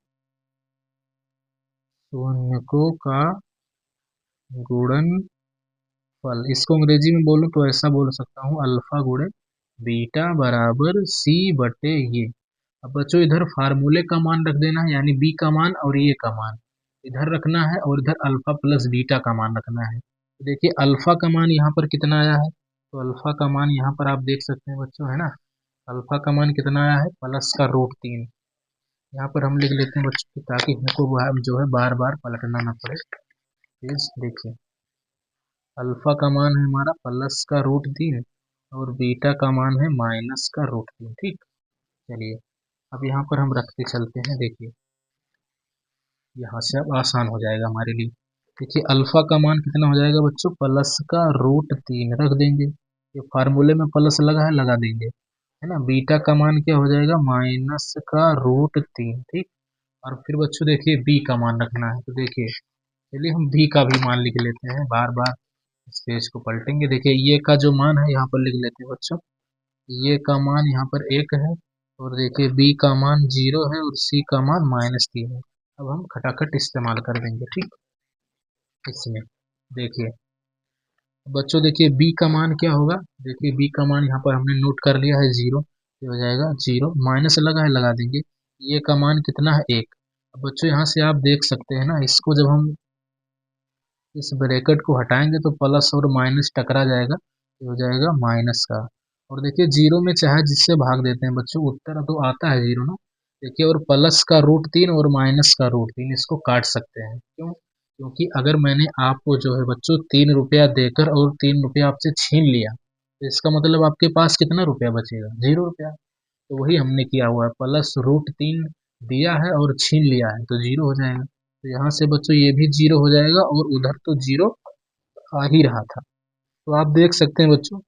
शून्यकों का गुणनफल, इसको अंग्रेजी में बोलूँ तो ऐसा बोल सकता हूँ, अल्फा गुणे बीटा बराबर c/, ये। अब बच्चों इधर फार्मूले का मान रख देना है, यानी बी का मान और ये का मान इधर रखना है, और इधर अल्फा प्लस बीटा का मान रखना है। तो देखिए अल्फा का मान यहाँ पर कितना आया है? तो अल्फा का मान यहाँ पर आप देख सकते हैं बच्चों, है ना। अल्फा का मान कितना आया है? +√3। यहाँ पर हम लिख लेते हैं बच्चों ताकि हमको जो है बार बार पलटना ना पड़े। प्लीज देखिए अल्फा का मान है हमारा +√3 और बीटा का मान है -√3। ठीक। चलिए अब यहाँ पर हम रखते चलते हैं। देखिए यहाँ से अब आसान हो जाएगा हमारे लिए। देखिए अल्फा का मान कितना हो जाएगा बच्चों? +√3 रख देंगे, ये फार्मूले में प्लस लगा है, लगा देंगे, है ना। बीटा का मान क्या हो जाएगा? -√3। ठीक। और फिर बच्चों देखिए बी का मान रखना है, तो देखिए चलिए हम बी का भी मान लिख लेते हैं, बार बार इस पेज को पलटेंगे। देखिए ये का जो मान है यहाँ पर लिख लेते हैं बच्चों, ये का मान यहाँ पर 1 है, और देखिए बी का मान 0 है और सी का मान -3 है। अब हम खटाखट इस्तेमाल कर देंगे। ठीक। इसमें देखिए बच्चों देखिए बी का मान क्या होगा? देखिए बी का मान यहाँ पर हमने नोट कर लिया है 0, ये हो जाएगा 0, माइनस लगा है, लगा देंगे। ये का मान कितना है? 1। अब बच्चों यहाँ से आप देख सकते हैं ना, इसको जब हम इस ब्रैकेट को हटाएंगे तो प्लस और माइनस टकरा जाएगा, ये हो जाएगा माइनस का। और देखिए 0 में चाहे जिससे भाग देते हैं बच्चों, उत्तर तो आता है 0 ना। देखिए और प्लस का √3 और माइनस का √3 इसको काट सकते हैं। क्यों? क्योंकि अगर मैंने आपको जो है बच्चों 3 रुपया देकर और 3 रुपया आपसे छीन लिया, तो इसका मतलब आपके पास कितना रुपया बचेगा? 0 रुपया। तो वही हमने किया हुआ है, +√3 दिया है और छीन लिया है तो 0 हो जाएगा। तो यहाँ से बच्चों ये भी 0 हो जाएगा और उधर तो 0 आ ही रहा था। तो आप देख सकते हैं बच्चों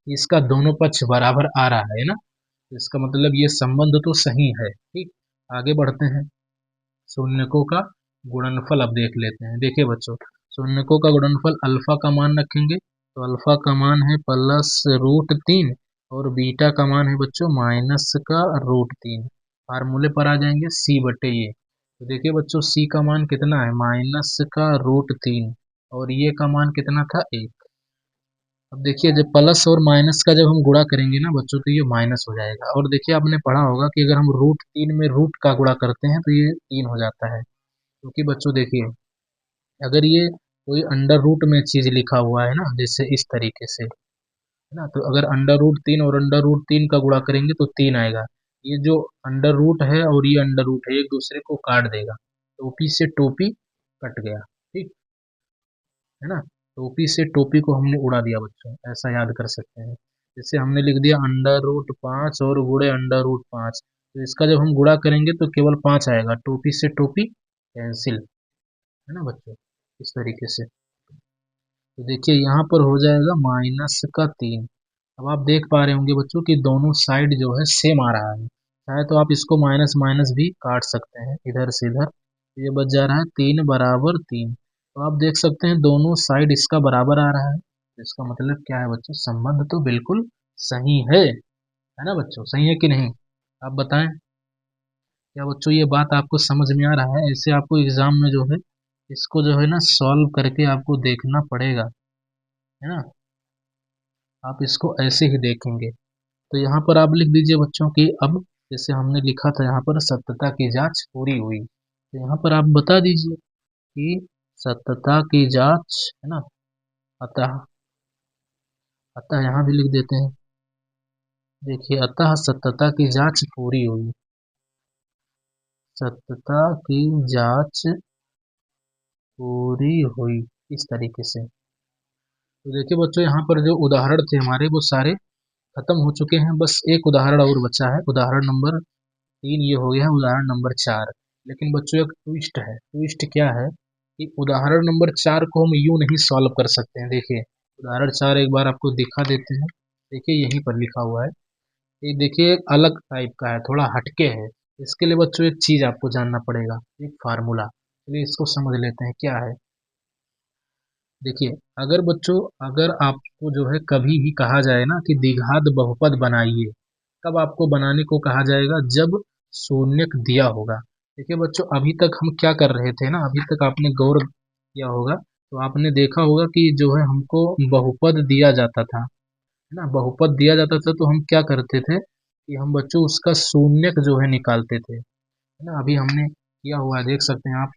इसका दोनों पक्ष बराबर आ रहा है ना, तो इसका मतलब ये संबंध तो सही है। ठीक। आगे बढ़ते हैं, शून्यकों का गुणनफल अब देख लेते हैं। देखिए बच्चों शून्यकों का गुणनफल, अल्फा का मान रखेंगे तो अल्फा का मान है +√3 और बीटा का मान है बच्चों -√3। फार्मूले पर आ जाएंगे c/ये। तो देखिए बच्चों सी का मान कितना है? -√3 और ये का मान कितना था? 1। अब देखिए जब प्लस और माइनस का जब हम गुणा करेंगे ना बच्चों तो ये माइनस हो जाएगा। और देखिए आपने पढ़ा होगा कि अगर हम √3 में रूट का गुणा करते हैं तो ये 3 हो जाता है। क्योंकि बच्चों देखिए अगर ये कोई अंडर रूट में चीज लिखा हुआ है ना, जैसे इस तरीके से, है ना, तो अगर √3 और √3 का गुणा करेंगे तो 3 आएगा। ये जो अंडर रूट है और ये अंडर रूट है एक दूसरे को काट देगा, टोपी से टोपी कट गया। ठीक है ना। टोपी से टोपी को हमने उड़ा दिया बच्चों, ऐसा याद कर सकते हैं। जैसे हमने लिख दिया √5 और गुणे √5, तो इसका जब हम गुणा करेंगे तो केवल 5 आएगा, टोपी से टोपी कैंसिल, है ना बच्चों, इस तरीके से। तो देखिए यहाँ पर हो जाएगा -3। अब आप देख पा रहे होंगे बच्चों कि दोनों साइड जो है सेम आ रहा है। चाहे तो आप इसको माइनस माइनस भी काट सकते हैं इधर से इधर, तो ये बच जा रहा है 3 = 3। तो आप देख सकते हैं दोनों साइड इसका बराबर आ रहा है, तो इसका मतलब क्या है बच्चों, संबंध तो बिल्कुल सही है ना बच्चों, सही है कि नहीं? आप बताएं, क्या बच्चों ये बात आपको समझ में आ रहा है? ऐसे आपको एग्जाम में जो है इसको जो है ना सॉल्व करके आपको देखना पड़ेगा, है ना। आप इसको ऐसे ही देखेंगे। तो यहाँ पर आप लिख दीजिए बच्चों की, अब जैसे हमने लिखा था यहाँ पर सत्यता की जांच पूरी हुई, तो यहाँ पर आप बता दीजिए कि सत्यता की जांच, है ना, अतः अतः यहाँ भी लिख देते हैं। देखिए अतः सत्यता की जांच पूरी हुई, सत्यता की जांच पूरी हुई, इस तरीके से। तो देखिए बच्चों यहाँ पर जो उदाहरण थे हमारे वो सारे खत्म हो चुके हैं, बस एक उदाहरण और बचा है, उदाहरण नंबर 3 ये हो गया है, उदाहरण नंबर 4। लेकिन बच्चों एक ट्विस्ट है, ट्विस्ट क्या है कि उदाहरण नंबर 4 को हम यूं नहीं सॉल्व कर सकते हैं। देखिए उदाहरण 4 एक बार आपको दिखा देते हैं, देखिए यहीं पर लिखा हुआ है, ये देखिए एक अलग टाइप का है, थोड़ा हटके है। इसके लिए बच्चों एक चीज आपको जानना पड़ेगा, एक फार्मूला। चलिए इसको समझ लेते हैं क्या है। देखिए अगर बच्चों, अगर आपको जो है कभी भी कहा जाए ना कि द्विघात बहुपद बनाइए, कब आपको बनाने को कहा जाएगा, जब शून्यक दिया होगा। देखिए बच्चों अभी तक हम क्या कर रहे थे ना, अभी तक आपने गौर किया होगा तो आपने देखा होगा कि जो है हमको बहुपद दिया जाता था, है ना, बहुपद दिया जाता था तो हम क्या करते थे कि हम बच्चों उसका शून्यक जो है निकालते थे, है ना। अभी हमने किया हुआ है, देख सकते हैं आप,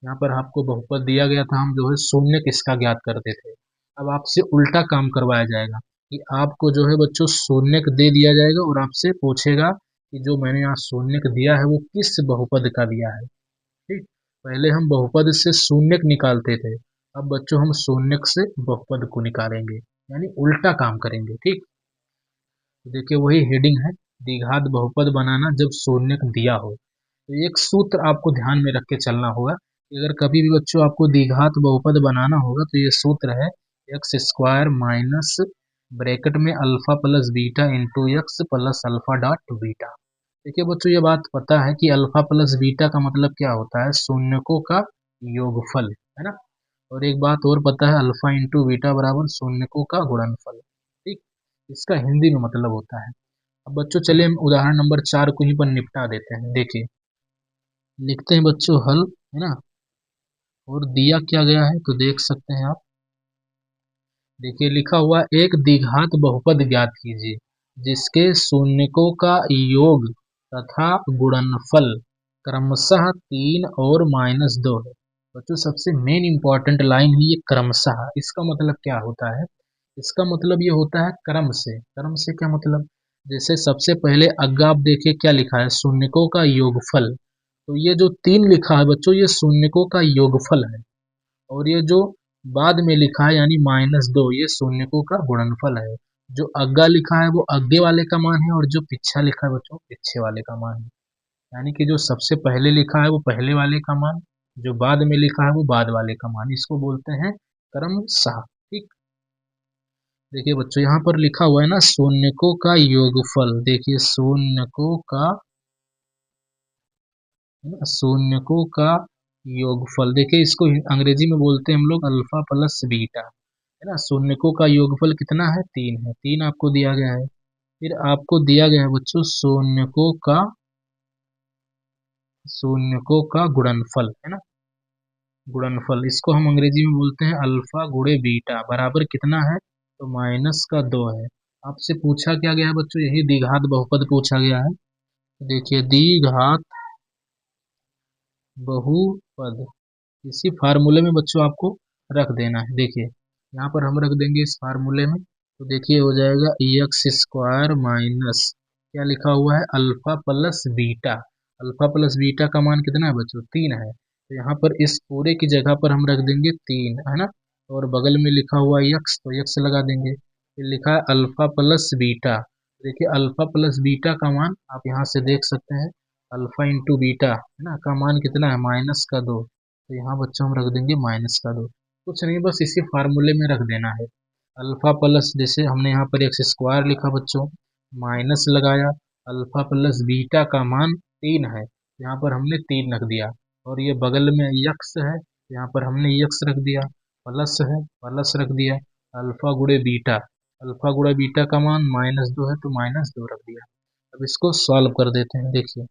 यहाँ पर आपको बहुपद दिया गया था, हम जो है शून्यक इसका ज्ञात करते थे। अब आपसे उल्टा काम करवाया जाएगा कि आपको जो है बच्चों शून्यक दे दिया जाएगा और आपसे पूछेगा कि जो मैंने यहाँ शून्यक दिया है वो किस बहुपद का दिया है। ठीक, पहले हम बहुपद से शून्यक निकालते थे, अब बच्चों हम शून्यक से बहुपद को निकालेंगे, यानी उल्टा काम करेंगे। ठीक, तो देखिए वही हेडिंग है, द्विघात बहुपद बनाना जब शून्यक दिया हो। तो एक सूत्र आपको ध्यान में रख के चलना होगा कि अगर कभी भी बच्चों आपको द्विघात बहुपद बनाना होगा तो ये सूत्र है x² माइनस ब्रैकेट में alpha plus beta into x plus alpha dot beta. देखिए बच्चों ये बात पता है कि अल्फा प्लस बीटा का मतलब क्या होता है, शून्यकों का योगफल, है ना। और एक बात और पता है, अल्फा इंटू बीटा बराबर शून्यकों का गुणनफल। ठीक, इसका हिंदी में मतलब होता है। अब बच्चों चलिए हम उदाहरण नंबर 4 को ही पर निपटा देते हैं। देखिए लिखते हैं बच्चों हल, है ना, और दिया क्या गया है तो देख सकते हैं आप। देखिए लिखा हुआ एक द्विघात बहुपद ज्ञात कीजिए जिसके शून्यकों का योग तथा गुणनफल क्रमशः 3 और -2 है। बच्चों सबसे मेन इंपॉर्टेंट लाइन है ये क्रमशः, इसका मतलब क्या होता है, इसका मतलब ये होता है क्रम से। क्रम से क्या मतलब, जैसे सबसे पहले अग्गा आप देखिए क्या लिखा है, शून्यकों का योगफल, तो ये जो 3 लिखा है बच्चों ये शून्यकों का योगफल है, और ये जो बाद में लिखा है यानी -2 ये शून्यकों का गुणनफल है। जो अग्गा लिखा है वो अग्गे वाले का मान है और जो पिछा लिखा है बच्चों पिछे वाले का मान है। यानी कि जो सबसे पहले लिखा है वो पहले वाले का मान, जो बाद में लिखा है वो बाद वाले का मान, इसको बोलते हैं क्रमशः। ठीक, देखिए बच्चों यहाँ पर लिखा हुआ है ना शून्यकों का योगफल, देखिए शून्यकों का, शून्यकों का योगफल, देखिए इसको अंग्रेजी में बोलते हैं हम लोग अल्फा प्लस बीटा, है ना। शून्यकों का योगफल कितना है, 3 है, 3 आपको दिया गया है। फिर आपको दिया गया है बच्चों शून्यकों का गुणनफल, है ना, गुणनफल, इसको हम अंग्रेजी में बोलते हैं अल्फा गुणे बीटा बराबर कितना है तो -2 है। आपसे पूछा क्या गया है बच्चों, यही द्विघात बहुपद पूछा गया है। देखिए द्विघात बहुपद इसी फार्मूले में बच्चों आपको रख देना है। देखिए यहाँ पर हम रख देंगे इस फार्मूले में, तो देखिए हो जाएगा x² माइनस क्या लिखा हुआ है alpha plus beta. Alpha plus beta का मान कितना है बच्चों, 3 है, तो यहाँ पर इस पूरे की जगह पर हम रख देंगे 3, है ना। और बगल में लिखा हुआ x तो x लगा देंगे, फिर लिखा है अल्फा प्लस बीटा। देखिए अल्फा प्लस बीटा का मान आप यहाँ से देख सकते हैं, अल्फा इंटू बीटा है ना का मान कितना है -2, तो यहाँ बच्चों हम रख देंगे -2। कुछ नहीं, बस इसी फार्मूले में रख देना है। अल्फा प्लस, जैसे हमने यहाँ पर एक्स स्क्वायर लिखा बच्चों, माइनस लगाया, अल्फा प्लस बीटा का मान 3 है, यहाँ पर हमने 3 रख दिया। और ये बगल में यक्स है, यहाँ पर हमने यक्स रख दिया, प्लस है, प्लस रख दिया, अल्फा गुणे बीटा, अल्फा गुणा बीटा का मान -2 है तो -2 रख दिया। अब इसको सॉल्व कर देते हैं। देखिए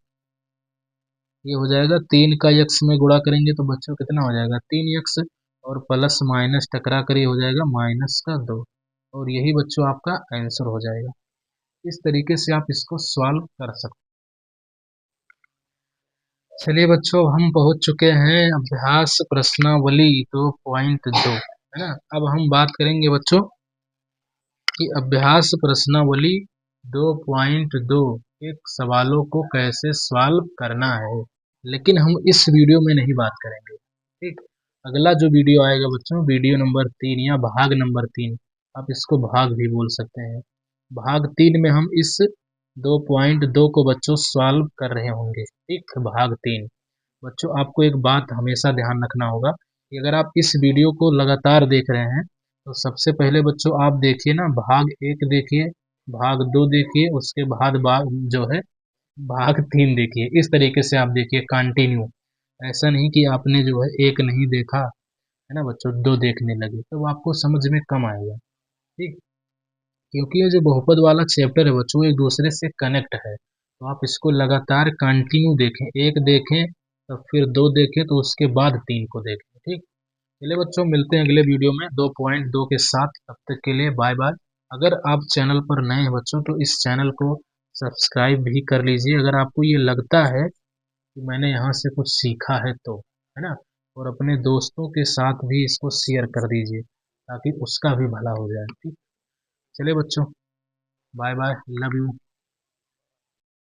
ये हो जाएगा 3 का यक्स में गुणा करेंगे तो बच्चों कितना हो जाएगा 3x, और प्लस माइनस टकरा कर ये हो जाएगा -2, और यही बच्चों आपका आंसर हो जाएगा। इस तरीके से आप इसको सॉल्व कर सकते हैं। चलिए बच्चों, हम पहुंच चुके हैं अभ्यास प्रश्नावली 2.2, है ना। अब हम बात करेंगे बच्चों कि अभ्यास प्रश्नावली 2.2 के सवालों को कैसे सॉल्व करना है, लेकिन हम इस वीडियो में नहीं बात करेंगे। ठीक, अगला जो वीडियो आएगा बच्चों, वीडियो नंबर 3 या भाग नंबर 3, आप इसको भाग भी बोल सकते हैं। भाग 3 में हम इस 2.2 को बच्चों सॉल्व कर रहे होंगे। ठीक, भाग 3। बच्चों आपको एक बात हमेशा ध्यान रखना होगा कि अगर आप इस वीडियो को लगातार देख रहे हैं तो सबसे पहले बच्चों आप देखिए ना, भाग 1 देखिए, भाग 2 देखिए, उसके बाद जो है भाग 3 देखिए। इस तरीके से आप देखिए कंटिन्यू, ऐसा नहीं कि आपने जो है एक नहीं देखा, है ना बच्चों, 2 देखने लगे तो आपको समझ में कम आएगा। ठीक, क्योंकि ये जो बहुपद वाला चैप्टर है बच्चों एक दूसरे से कनेक्ट है, तो आप इसको लगातार कंटिन्यू देखें, एक देखें तो फिर 2 देखें तो उसके बाद 3 को देखें। ठीक, चलिए बच्चों, मिलते हैं अगले वीडियो में 2.2 के साथ। तब तक के लिए बाय बाय। अगर आप चैनल पर नए हैं बच्चों तो इस चैनल को सब्सक्राइब भी कर लीजिए, अगर आपको ये लगता है कि मैंने यहाँ से कुछ सीखा है तो, है ना। और अपने दोस्तों के साथ भी इसको शेयर कर दीजिए ताकि उसका भी भला हो जाए। ठीक, चलिए बच्चों, बाय बाय, लव यू।